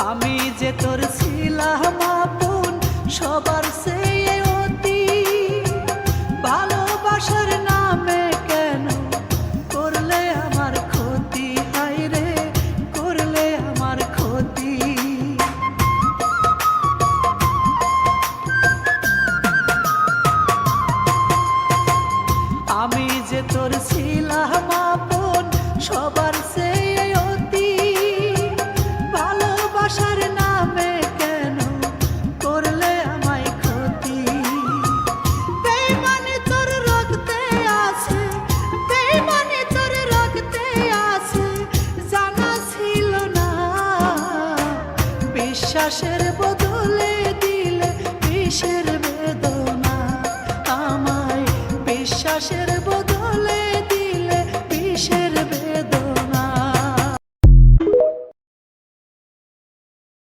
আমি যে তোর ছিলাম আপন সবার চেয়ে অতি, ভালোবাসার নামে কেন করলে আমার ক্ষতি, হায় রে করলে আমার ক্ষতি। আমি যে তোর ছিলাম আপন সবার চেয়ে অতি, ভালোবাসার নামে কেন করলে আমায় ক্ষতি। বেইমানি তোর রক্তে আছে, বেইমানি তোর রক্তে আছে, জানা ছিল না। বিশ্বাসের বদলে দিলে বিষের